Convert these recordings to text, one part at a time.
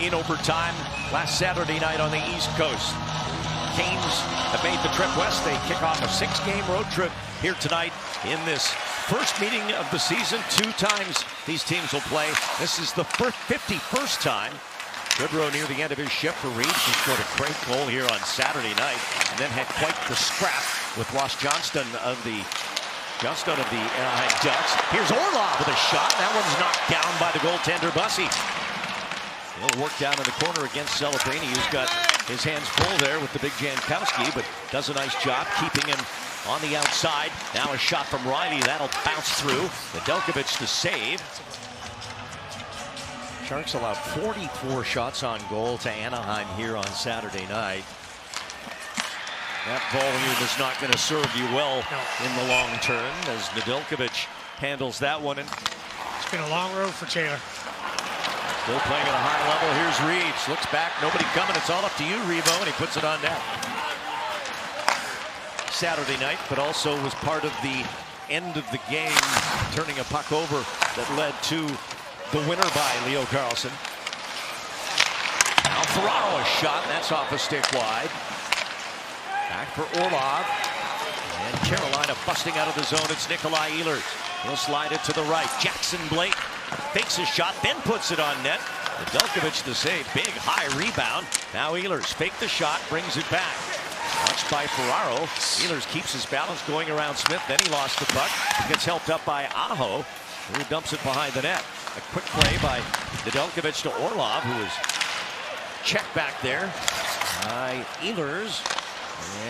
in overtime last Saturday night on the East Coast. Canes have made the trip west. They kick off a 6-game road trip here tonight in this first meeting of the season. 2 times these teams will play. This is the 51st time. Goodrow near the end of his shift for Reed. He scored a great goal here on Saturday night and then had quite the scrap with Ross Johnston of the Anaheim Ducks. Here's Orlov with a shot. That one's knocked down by the goaltender, Bussey. He'll work down in the corner against Celebrini, who's got his hands full there with the big Jankowski, but does a nice job keeping him on the outside. Now a shot from Riley. That'll bounce through. Nedeljkovic to save. Sharks allowed 44 shots on goal to Anaheim here on Saturday night. That volume is not going to serve you well in the long term as Nedeljkovic handles that one. And it's been a long road for Taylor. Still playing at a high level. Here's Reeves. Looks back. Nobody coming. It's all up to you, Revo. And he puts it on net. Saturday night, but also was part of the end of the game, turning a puck over that led to the winner by Leo Carlsson. Now Ferraro a shot. That's off a stick wide. Back for Orlov. And Carolina busting out of the zone. It's Nikolai Ehlers. He'll slide it to the right. Jackson Blake fakes a shot, then puts it on net. Nedeljkovic the save. Big high rebound. Now Ehlers faked the shot, brings it back. Watched by Ferraro. Ehlers keeps his balance going around Smith. Then he lost the puck. He gets helped up by Aho, who dumps it behind the net. A quick play by Nedeljkovic to Orlov, who is checked back there by Ehlers.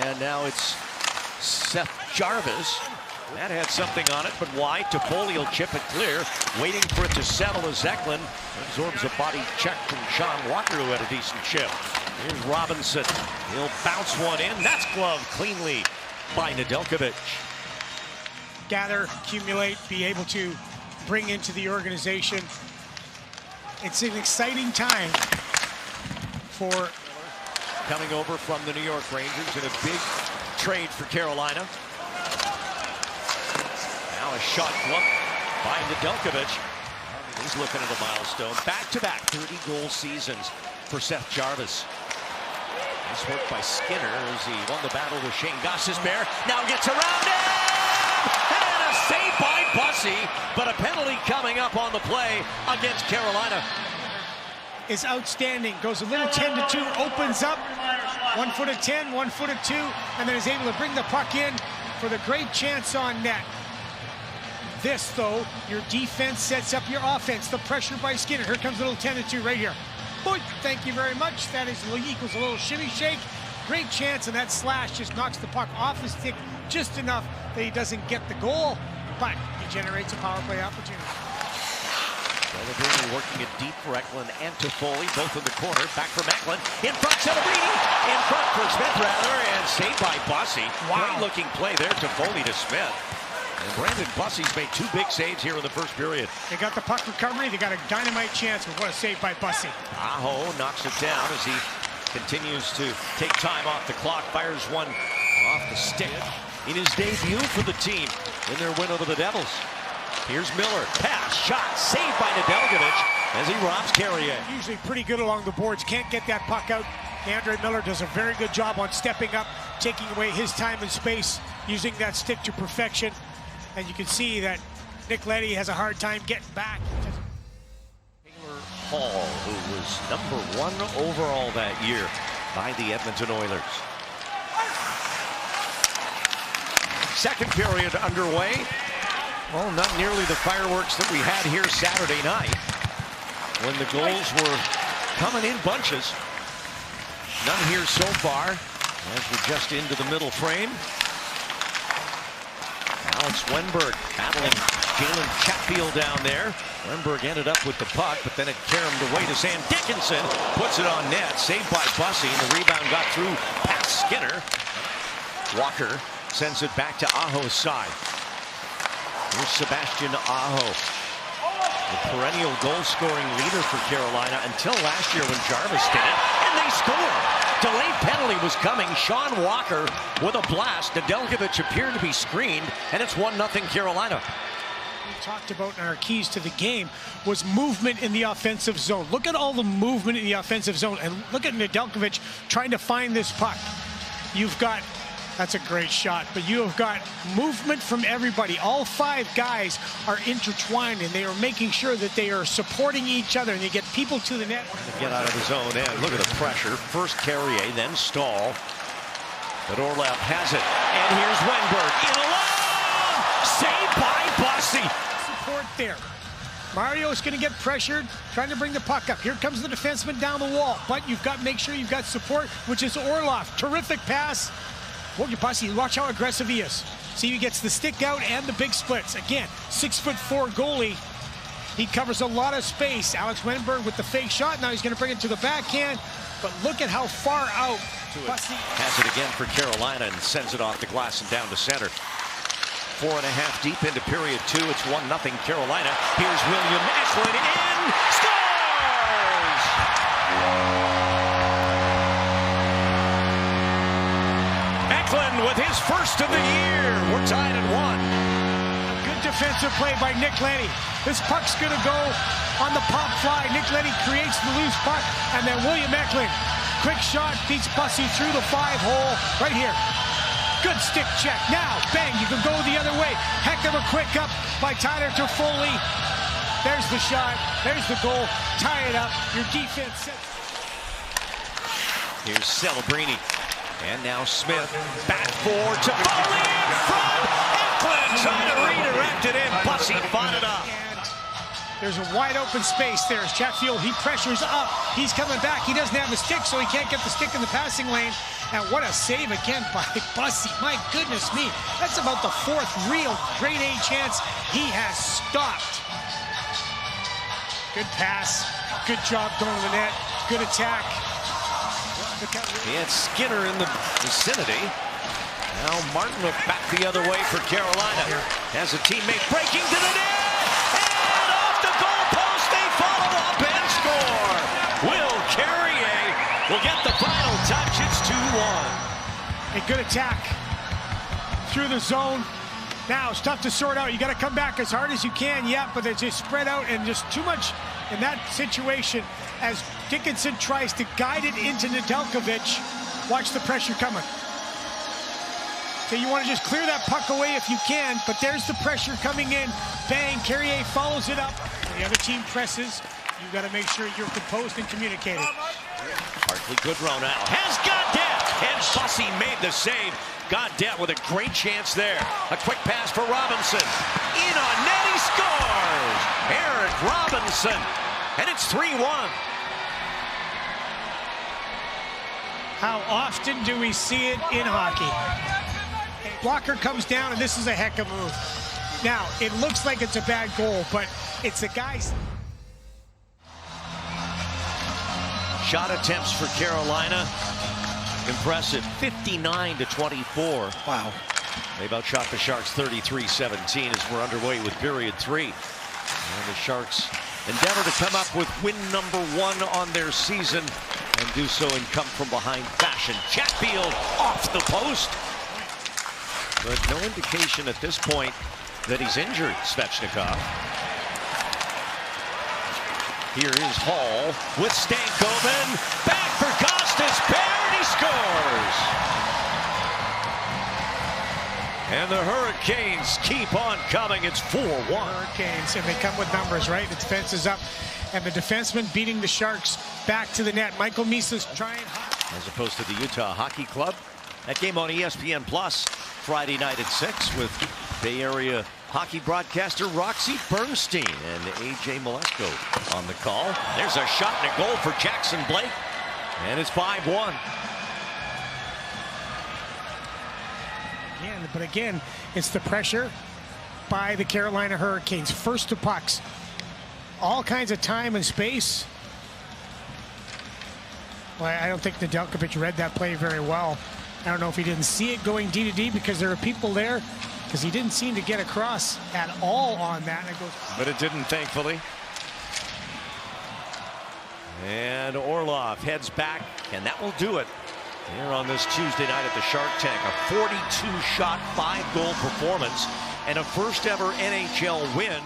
And now it's Seth Jarvis. That had something on it, but wide. Toffoli will chip it clear. Waiting for it to settle as Eklund absorbs a body check from Sean Walker, who had a decent chip. Here's Robinson. He'll bounce one in. That's gloved cleanly by Nedeljkovic. Gather, accumulate, be able to bring into the organization. It's an exciting time for... Coming over from the New York Rangers in a big trade for Carolina. Now a shot blocked by Nedeljkovic. He's looking at a milestone. Back-to-back 30-goal seasons for Seth Jarvis. Nice work by Skinner as he won the battle with Shane Gostisbehere. Now gets around it! And a save by Bussey, but a penalty coming up on the play against Carolina. Is outstanding. Goes a little 10-2, opens up. 1 foot of 10, 1 foot of 2, and then is able to bring the puck in for the great chance on net. This, though, your defense sets up your offense. The pressure by Skinner. Here comes a little 10-2 right here. Boy, thank you very much. That is equals a little shimmy shake. Great chance, and that slash just knocks the puck off his stick just enough that he doesn't get the goal, but he generates a power play opportunity. Celebrini working it deep for Eklund and Toffoli, both in the corner. Back from Eklund. In front, Celebrini. In front for Smith, rather, and saved by Bussey. Wow. Great looking play there. Toffoli to Smith. And Brandon Bussey's made 2 big saves here in the first period. They got the puck recovery. They got a dynamite chance, but what a save by Bussey. Aho knocks it down as he continues to take time off the clock. Fires one off the stick in his debut for the team in their win over the Devils. Here's Miller. Pass, shot, saved by Nedeljkovic as he robs Carrier. Usually pretty good along the boards. Can't get that puck out. Andre Miller does a very good job on stepping up, taking away his time and space, using that stick to perfection. And you can see that Nick Leddy has a hard time getting back. Taylor Hall, who was #1 overall that year by the Edmonton Oilers. Second period underway. Well, not nearly the fireworks that we had here Saturday night when the goals were coming in bunches. None here so far as we're just into the middle frame. Alex Wenberg battling Jalen Chatfield down there. Wenberg ended up with the puck, but then it caromed away to Sam Dickinson. Puts it on net, saved by Bussey, and the rebound got through past Skinner. Walker sends it back to Aho's side. Here's Sebastian Aho, the perennial goal-scoring leader for Carolina until last year when Jarvis did it, and they scored. Delayed penalty was coming. Sean Walker with a blast. Nedeljkovic appeared to be screened, and it's 1-0 Carolina. We talked about in our keys to the game was movement in the offensive zone. Look at all the movement in the offensive zone, and look at Nedeljkovic trying to find this puck. You've got, that's a great shot, but you have got movement from everybody. All 5 guys are intertwined, and they are making sure that they are supporting each other, and they get people to the net. Get out of his own end. Look at the pressure. First Carrier, then Stahl. But Orlov has it, and here's Wenberg in alone. Saved by Bussy. Support there. Mario's going to get pressured, trying to bring the puck up. Here comes the defenseman down the wall, but you've got to make sure you've got support, which is Orlov. Terrific pass. Bussy, watch how aggressive he is. See, he gets the stick out and the big splits. Again, 6'4" goalie. He covers a lot of space. Alex Wenberg with the fake shot. Now he's going to bring it to the backhand, but look at how far out. Bussy has it again for Carolina and sends it off the glass and down to center. 4.5 deep into period 2. It's 1-0 Carolina. Here's William Eklund in. Scores! Eklund with his first of the year. We're tied at 1. A good defensive play by Nick Leddy. This puck's going to go on the pop fly. Nick Leddy creates the loose puck, and then William Eklund. Quick shot beats Bussy through the 5-hole right here. Good stick check. Now, bang, you can go the other way. Heck of a quick up by Tyler Toffoli. There's the shot. There's the goal. Tie it up. Your defense sets. Here's Celebrini. And now Smith. Back for Toffoli in front. Eklund trying to redirect it in. Bussy fought it up. There's a wide open space there. As Chatfield, he pressures up. He's coming back. He doesn't have the stick, so he can't get the stick in the passing lane. And what a save again by Bussy. My goodness me. That's about the 4th real grade A chance he has stopped. Good pass. Good job going to the net. Good attack. It's Skinner in the vicinity. Now Martin looked back the other way for Carolina. Has a teammate breaking to the net. Will get the final touch. It's 2-1. A good attack through the zone. Now it's tough to sort out. You got to come back as hard as you can. Yeah, but they're just spread out and just too much in that situation as Dickinson tries to guide it into Nedeljkovic. Watch the pressure coming. So you want to just clear that puck away if you can, but there's the pressure coming in. Bang, Carrier follows it up. The other team presses. You got to make sure you're composed and communicating. Hartley Goodrow now has Gaudette, and Bussy made the save. Gaudette with a great chance there. A quick pass for Robinson. In on net, he scores! Eric Robinson, and it's 3-1. How often do we see it in hockey? A blocker comes down, and this is a heck of a move. Now, it looks like it's a bad goal, but it's the guys. Shot attempts for Carolina. Impressive. 59-24. Wow. They've outshot the Sharks 33-17 as we're underway with period 3. And the Sharks endeavor to come up with win number 1 on their season and do so in come-from-behind fashion. Chatfield off the post. But no indication at this point that he's injured, Svechnikov. Here is Hall with Stankoven. Back for Costas. Baird, he scores. And the Hurricanes keep on coming. It's 4-1. Hurricanes, and they come with numbers, right? The defense is up, and the defenseman beating the Sharks back to the net. Michael Misa's trying. As opposed to the Utah Hockey Club. That game on ESPN Plus Friday night at 6 with Bay Area hockey broadcaster Roxy Bernstein and AJ Malesko on the call. There's a shot and a goal for Jackson Blake, and it's 5-1. But again, it's the pressure by the Carolina Hurricanes. First to pucks. All kinds of time and space. Well, I don't think Nedeljkovic read that play very well. I don't know if he didn't see it going D to D because there are people there, because he didn't seem to get across at all on that. And it goes. But it didn't, thankfully. And Orlov heads back, and that will do it here on this Tuesday night at the Shark Tank. A 42-shot, 5-goal performance and a first ever NHL win.